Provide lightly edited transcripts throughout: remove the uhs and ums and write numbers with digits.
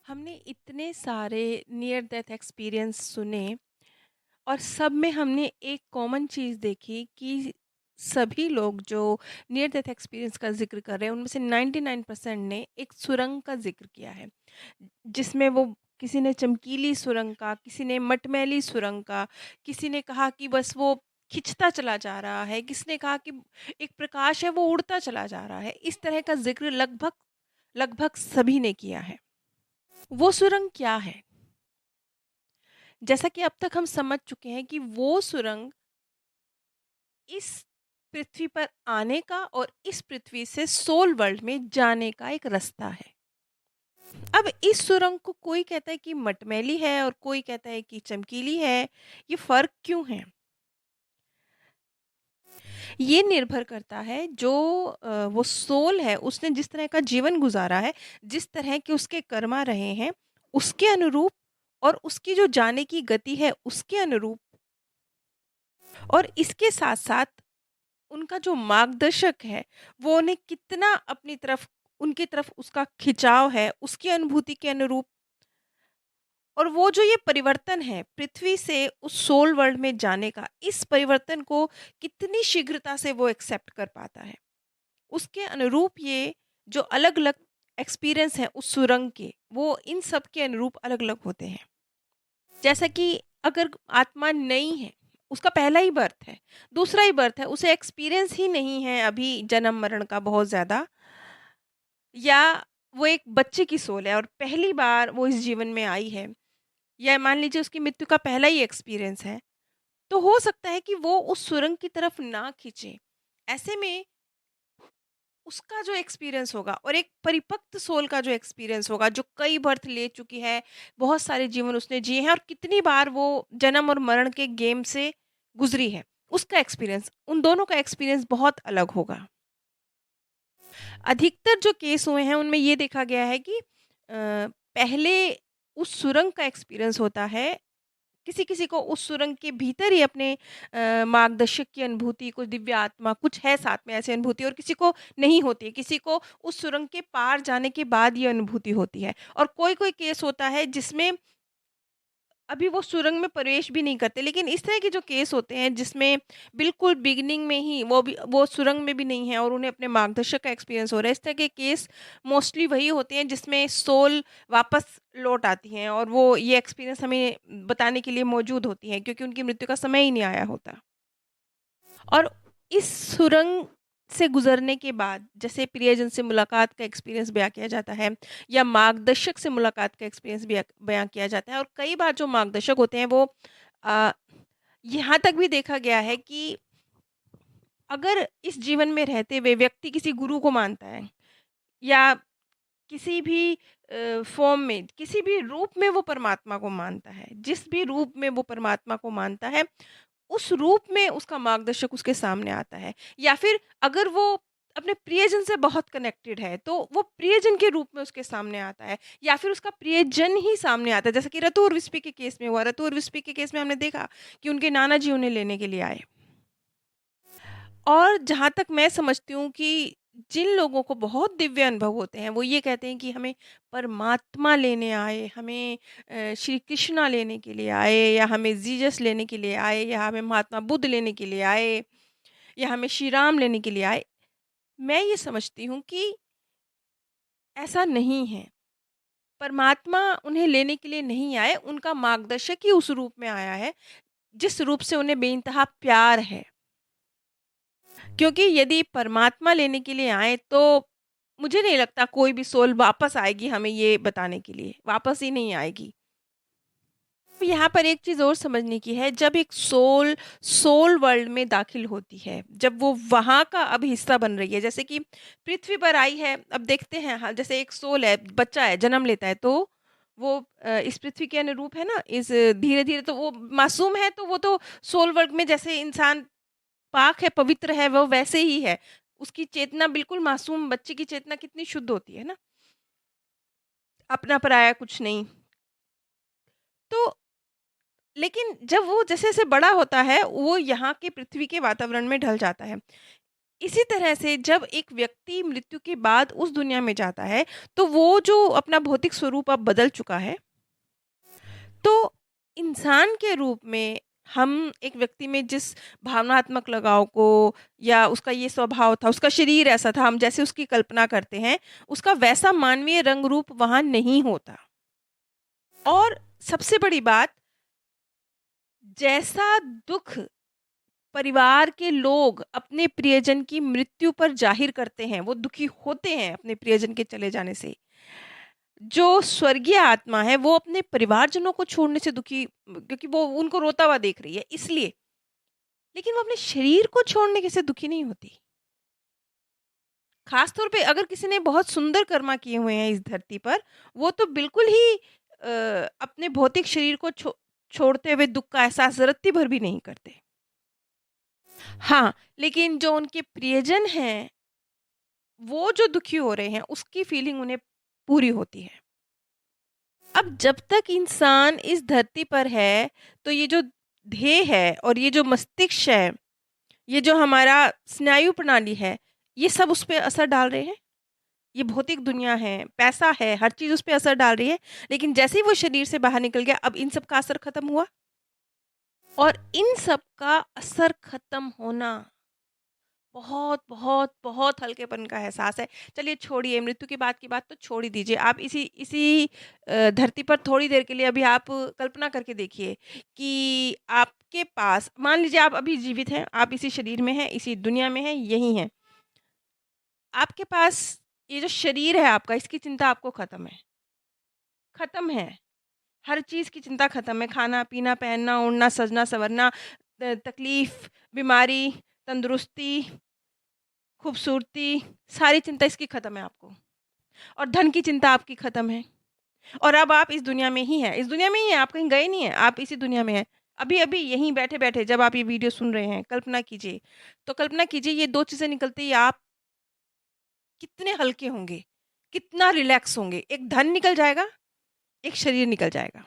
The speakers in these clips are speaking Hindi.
हमने इतने सारे नियर डेथ एक्सपीरियंस सुने और सब में हमने एक कॉमन चीज़ देखी कि सभी लोग जो नियर डेथ एक्सपीरियंस का ज़िक्र कर रहे हैं उनमें से 99% ने एक सुरंग का ज़िक्र किया है, जिसमें वो किसी ने चमकीली सुरंग का, किसी ने मटमैली सुरंग का, किसी ने कहा कि बस वो खिंचता चला जा रहा है, किसी ने कहा कि एक प्रकाश है वो उड़ता चला जा रहा है। इस तरह का ज़िक्र लगभग लगभग सभी ने किया है। वो सुरंग क्या है? जैसा कि अब तक हम समझ चुके हैं कि वो सुरंग इस पृथ्वी पर आने का और इस पृथ्वी से सोल वर्ल्ड में जाने का एक रास्ता है। अब इस सुरंग को कोई कहता है कि मटमैली है और कोई कहता है कि चमकीली है। ये फर्क क्यों है? ये निर्भर करता है जो वो सोल है उसने जिस तरह का जीवन गुजारा है, जिस तरह के उसके कर्मा रहे हैं, उसके अनुरूप और उसकी जो जाने की गति है उसके अनुरूप, और इसके साथ-साथ उनका जो मार्गदर्शक है, वो उन्हें कितना अपनी तरफ उनकी तरफ उसका खिंचाव है, उसकी अनुभूति के अनुरूप, और वो जो ये परिवर्तन है, पृथ्वी से उस सोल वर्ल्ड में जाने का, इस परिवर्तन को कितनी शीघ्रता से वो एक्सेप्ट कर पाता है। उसके अनुरूप ये जो अलग-अलग एक्सपीरियंस हैं उस सुरंग के, वो इन सब के अनुरूप अलग-अलग होते हैं। जैसा कि अगर आत्मा नई है, उसका पहला ही बर्थ है, दूसरा ही बर्थ है, उसे एक्सपीरियंस ही नहीं है अभी जन्म-मरण का बहुत ज़्यादा, या वो एक बच्चे की सोल है और पहली बार वो इस जीवन में आई है, या मान लीजिए उसकी मृत्यु का पहला ही एक्सपीरियंस है, तो हो सकता है कि वो उस सुरंग की तरफ ना खींचे। ऐसे में उसका जो एक्सपीरियंस होगा और एक परिपक्व सोल का जो एक्सपीरियंस होगा, जो कई बर्थ ले चुकी है, बहुत सारे जीवन उसने जिए हैं और कितनी बार वो जन्म और मरण के गेम से गुजरी है, उसका एक्सपीरियंस, उन दोनों का एक्सपीरियंस बहुत अलग होगा। अधिकतर जो केस हुए हैं उनमें ये देखा गया है कि पहले उस सुरंग का एक्सपीरियंस होता है, किसी-किसी को उस सुरंग के भीतर ही अपने मार्गदर्शक की अनुभूति, कुछ दिव्य आत्मा, कुछ है साथ में ऐसी अनुभूति, और किसी को नहीं होती है, किसी को उस सुरंग के पार जाने के बाद ये अनुभूति होती है। और कोई-कोई केस होता है जिसमें अभी वो सुरंग में प्रवेश भी नहीं करते, लेकिन इस तरह के जो केस होते हैं जिसमें बिल्कुल बिगिनिंग में ही वो सुरंग में भी नहीं है और उन्हें अपने मार्गदर्शक का एक्सपीरियंस हो रहा है, इस तरह के केस मोस्टली वही होते हैं जिसमें सोल वापस लौट आती हैं और वो ये एक्सपीरियंस हमें बताने के लिए मौजूद होती हैं, क्योंकि उनकी मृत्यु का समय ही नहीं आया होता। और इस सुरंग से गुज़रने के बाद जैसे प्रियजन से मुलाकात का एक्सपीरियंस बयाँ किया जाता है, या मार्गदर्शक से मुलाकात का एक्सपीरियंस बयाँ किया जाता है, और कई बार जो मार्गदर्शक होते हैं वो अ, यहाँ तक भी देखा गया है कि अगर इस जीवन में रहते हुए व्यक्ति किसी गुरु को मानता है, या किसी भी फ़ॉर्म में, किसी भी रूप में वो परमात्मा को मानता है, जिस भी रूप में वो परमात्मा को मानता है, उस रूप में उसका मार्गदर्शक उसके सामने आता है, या फिर अगर वो अपने प्रियजन से बहुत कनेक्टेड है तो वो प्रियजन के रूप में उसके सामने आता है, या फिर उसका प्रियजन ही सामने आता है, जैसा कि रतु और विस्पी के केस में हुआ। रतु और विस्पी के केस में हमने देखा कि उनके नाना जी उन्हें लेने के लिए आए, और जहाँ तक मैं समझती हूँ कि जिन लोगों को बहुत दिव्य अनुभव होते हैं, वो ये कहते हैं कि हमें परमात्मा लेने आए, हमें श्री कृष्णा लेने के लिए आए, या हमें जीसस लेने के लिए आए, या हमें महात्मा बुद्ध लेने के लिए आए, या हमें श्री राम लेने के लिए आए। मैं ये समझती हूँ कि ऐसा नहीं है। परमात्मा उन्हें लेने के लिए नहीं आए, उनका मार्गदर्शक ही उस रूप में आया है, जिस रूप से उन्हें बेइंतहा प्यार है। क्योंकि यदि परमात्मा लेने के लिए आएँ तो मुझे नहीं लगता कोई भी सोल वापस आएगी हमें ये बताने के लिए, वापस ही नहीं आएगी। तो यहाँ पर एक चीज़ और समझने की है, जब एक सोल सोल वर्ल्ड में दाखिल होती है, जब वो वहाँ का अब हिस्सा बन रही है, जैसे कि पृथ्वी पर आई है, अब देखते हैं हाँ, जैसे एक सोल है, बच्चा है, जन्म लेता है तो वो इस पृथ्वी के अनुरूप है ना, इस धीरे-धीरे तो वो मासूम है, तो वो तो सोल वर्ल्ड में जैसे इंसान पाक है, पवित्र है, वो वैसे ही है। उसकी चेतना बिल्कुल मासूम बच्चे की चेतना कितनी शुद्ध होती है ना, अपना-पराया कुछ नहीं। तो लेकिन जब वो जैसे-जैसे बड़ा होता है, वो यहाँ के पृथ्वी के वातावरण में ढल जाता है। इसी तरह से जब एक व्यक्ति मृत्यु के बाद उस दुनिया में जाता है, तो वो जो अपना भौतिक स्वरूप अब बदल चुका है, तो इंसान के रूप में हम एक व्यक्ति में जिस भावनात्मक लगाव को या उसका ये स्वभाव था, उसका शरीर ऐसा था, हम जैसे उसकी कल्पना करते हैं, उसका वैसा मानवीय रंग रूप वहाँ नहीं होता। और सबसे बड़ी बात, जैसा दुःख परिवार के लोग अपने प्रियजन की मृत्यु पर ज़ाहिर करते हैं, वो दुखी होते हैं अपने प्रियजन के चले जाने से। जो स्वर्गीय आत्मा है, वो अपने परिवारजनों को छोड़ने से दुखी, क्योंकि वो उनको रोता हुआ देख रही है इसलिए। लेकिन वो अपने शरीर को छोड़ने के से दुखी नहीं होती। ख़ास तौर पे अगर किसी ने बहुत सुंदर कर्मा किए हुए हैं इस धरती पर, वो तो बिल्कुल ही अपने भौतिक शरीर को छोड़ते हुए दुःख का एहसास रत्ती भर भी नहीं करते। हाँ, लेकिन जो उनके प्रियजन हैं, वो जो दुखी हो रहे हैं, उसकी फीलिंग उन्हें पूरी होती है। अब जब तक इंसान इस धरती पर है, तो ये जो ध्येय है और ये जो मस्तिष्क है, ये जो हमारा स्नायु प्रणाली है, ये सब उस पे असर डाल रहे हैं। ये भौतिक दुनिया है, पैसा है, हर चीज़ उस पे असर डाल रही है। लेकिन जैसे ही वो शरीर से बाहर निकल गया, अब इन सब का असर खत्म हुआ और इन सब का असर खत्म होना बहुत, बहुत, बहुत हल्केपन का एहसास है। चलिए छोड़िए, मृत्यु के बाद की बात तो छोड़ ही दीजिए। आप इसी इसी धरती पर थोड़ी देर के लिए अभी आप कल्पना करके देखिए कि आपके पास, मान लीजिए आप अभी जीवित हैं, आप इसी शरीर में हैं, इसी दुनिया में हैं, यहीं हैं। आपके पास ये जो शरीर है आपका, इसकी चिंता आपको खत्म है, खत्म है। हर चीज़ की चिंता खत्म है, खाना-पीना, पहनना, ओढ़ना, सजना-संवरना, तकलीफ़, बीमारी, तंदुरुस्ती, खूबसूरती, सारी चिंता इसकी ख़त्म है आपको। और धन की चिंता आपकी ख़त्म है। और अब आप इस दुनिया में ही हैं, इस दुनिया में ही हैं, आप कहीं गए नहीं हैं, आप इसी दुनिया में हैं। अभी-अभी यहीं बैठे-बैठे जब आप ये वीडियो सुन रहे हैं, कल्पना कीजिए। तो कल्पना कीजिए ये 2 चीज़ें निकलते ही आप कितने हल्के होंगे, कितना रिलैक्स होंगे। एक धन निकल जाएगा, एक शरीर निकल जाएगा।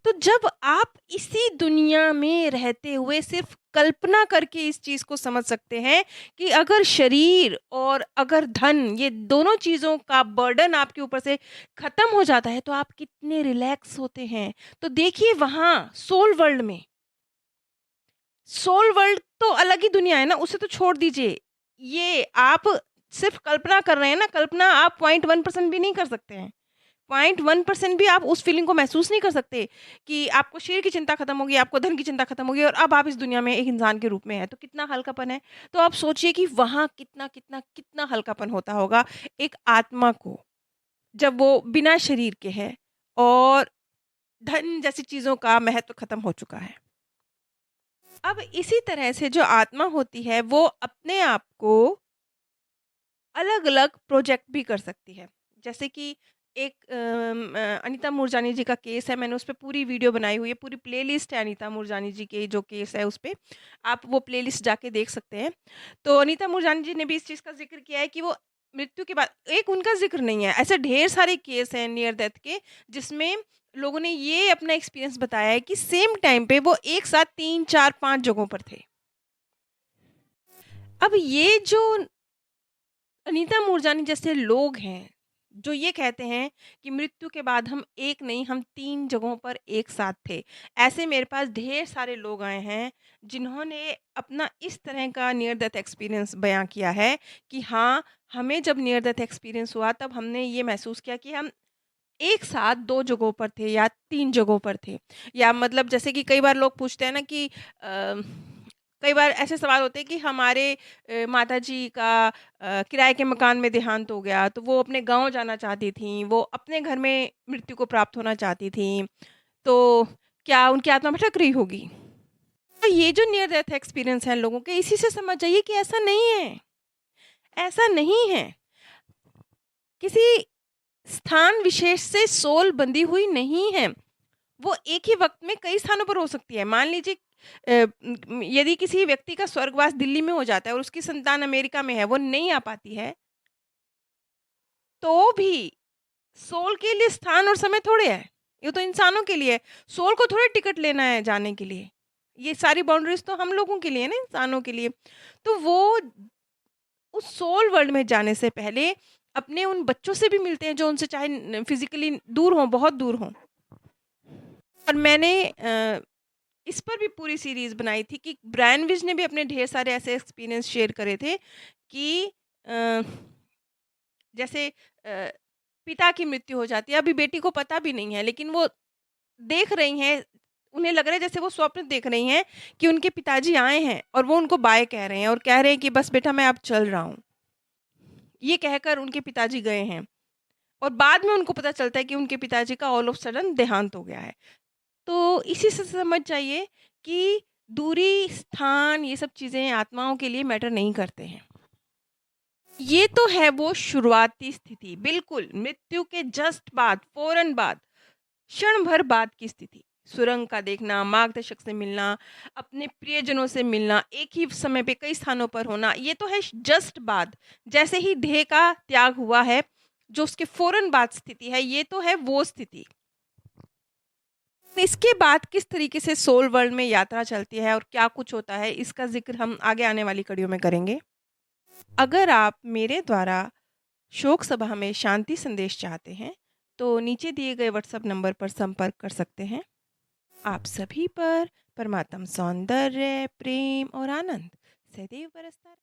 तो जब आप इसी दुनिया में रहते हुए सिर्फ कल्पना करके इस चीज़ को समझ सकते हैं कि अगर शरीर और अगर धन, ये दोनों चीज़ों का बर्डन आपके ऊपर से खत्म हो जाता है, तो आप कितने रिलैक्स होते हैं। तो देखिए वहाँ सोल वर्ल्ड तो अलग ही दुनिया है ना, उसे तो छोड़ दीजिए। ये आप सिर्फ कल्पना कर रहे हैं ना, कल्पना आप 0.1% भी नहीं कर सकते हैं। 0.1% भी आप उस फीलिंग को महसूस नहीं कर सकते कि आपको शरीर की चिंता खत्म हो गई, आपको धन की चिंता खत्म हो गई और अब आप इस दुनिया में एक इंसान के रूप में हैं, तो कितना हल्कापन है। तो आप सोचिए कि वहाँ कितना, कितना, कितना हल्कापन होता होगा एक आत्मा को, जब वो बिना शरीर के है और धन जैसी चीज़ों का महत्व खत्म हो चुका है। अब इसी तरह से जो आत्मा होती है, वो अपने आप को अलग-अलग प्रोजेक्ट भी कर सकती है। जैसे कि एक अनीता मूरजानी जी का केस है, मैंने उस पे पूरी वीडियो बनाई हुई है, पूरी प्लेलिस्ट है अनीता मूरजानी जी के जो केस है उस पे, आप वो प्लेलिस्ट जाके देख सकते हैं। तो अनीता मूरजानी जी ने भी इस चीज़ का ज़िक्र किया है कि वो मृत्यु के बाद, एक उनका ज़िक्र नहीं है, ऐसे ढेर सारे केस हैं नियर डेथ के, जिसमें लोगों ने ये अपना एक्सपीरियंस बताया है कि सेम टाइम पे वो एक साथ 3, 4, 5 जगहों पर थे। अब ये जो अनीता मूरजानी जैसे लोग हैं, जो ये कहते हैं कि मृत्यु के बाद हम एक नहीं, हम 3 जगहों पर एक साथ थे। ऐसे मेरे पास ढेर सारे लोग आए हैं, जिन्होंने अपना इस तरह का नियर डेथ एक्सपीरियंस बयाँ किया है कि हाँ, हमें जब नियर डेथ एक्सपीरियंस हुआ तब हमने ये महसूस किया कि हम एक साथ 2 जगहों पर थे या 3 जगहों पर थे। या मतलब जैसे कि कई बार लोग पूछते हैं ना कि कई बार ऐसे सवाल होते हैं कि हमारे माताजी का किराए के मकान में देहांत हो गया, तो वो अपने गाँव जाना चाहती थीं, वो अपने घर में मृत्यु को प्राप्त होना चाहती थीं, तो क्या उनकी आत्मा भटक रही होगी? तो ये जो नियर डेथ एक्सपीरियंस है लोगों के, इसी से समझ जाइए कि ऐसा नहीं है, ऐसा नहीं है। किसी स्थान विशेष से सोल बंधी हुई नहीं है। वो एक ही वक़्त में कई स्थानों पर हो सकती है। मान लीजिए यदि किसी व्यक्ति का स्वर्गवास दिल्ली में हो जाता है और उसकी संतान अमेरिका में है, वो नहीं आ पाती है, तो भी सोल के लिए स्थान और समय थोड़े है। ये तो इंसानों के लिए है। सोल को थोड़े टिकट लेना है जाने के लिए। ये सारी बाउंड्रीज़ तो हम लोगों के लिए है ना, इंसानों के लिए। तो वो उस सोल वर्ल्ड में जाने से पहले अपने उन बच्चों से भी मिलते हैं जो उनसे चाहे फिज़िकली दूर हों, बहुत दूर हों। और मैंने इस पर भी पूरी सीरीज़ बनाई थी कि ब्रायन विज ने भी अपने ढेर सारे ऐसे एक्सपीरियंस शेयर करे थे कि अ, जैसे पिता की मृत्यु हो जाती है, अभी बेटी को पता भी नहीं है, लेकिन वो देख रही हैं, उन्हें लग रहा है जैसे वो स्वप्न देख रही हैं कि उनके पिताजी आए हैं और वो उनको बाय कह रहे हैं और कह रहे हैं कि बस बेटा मैं अब चल रहा हूँ। ये कहकर उनके पिताजी गए हैं और बाद में उनको पता चलता है कि उनके पिताजी का ऑल ऑफ सडन देहांत हो गया है। तो इसी से समझ जाइए कि दूरी, स्थान, ये सब चीज़ें आत्माओं के लिए मैटर नहीं करते हैं। ये तो है वो शुरुआती स्थिति, बिल्कुल मृत्यु के जस्ट बाद, फ़ौरन बाद, क्षण भर बाद की स्थिति। सुरंग का देखना, मार्गदर्शक से मिलना, अपने प्रियजनों से मिलना, एक ही समय पे कई स्थानों पर होना, ये तो है जस्ट बाद। जैसे ही देह का त्याग हुआ है, जो उसके फ़ौरन बाद स्थिति है, ये तो है वो स्थिति। इसके बाद किस तरीके से सोल वर्ल्ड में यात्रा चलती है और क्या कुछ होता है, इसका ज़िक्र हम आगे आने वाली कड़ियों में करेंगे। अगर आप मेरे द्वारा शोक सभा में शांति संदेश चाहते हैं, तो नीचे दिए गए व्हाट्सएप नंबर पर संपर्क कर सकते हैं। आप सभी पर परमात्म सौंदर्य, प्रेम और आनंद सदैव बरसता रहे।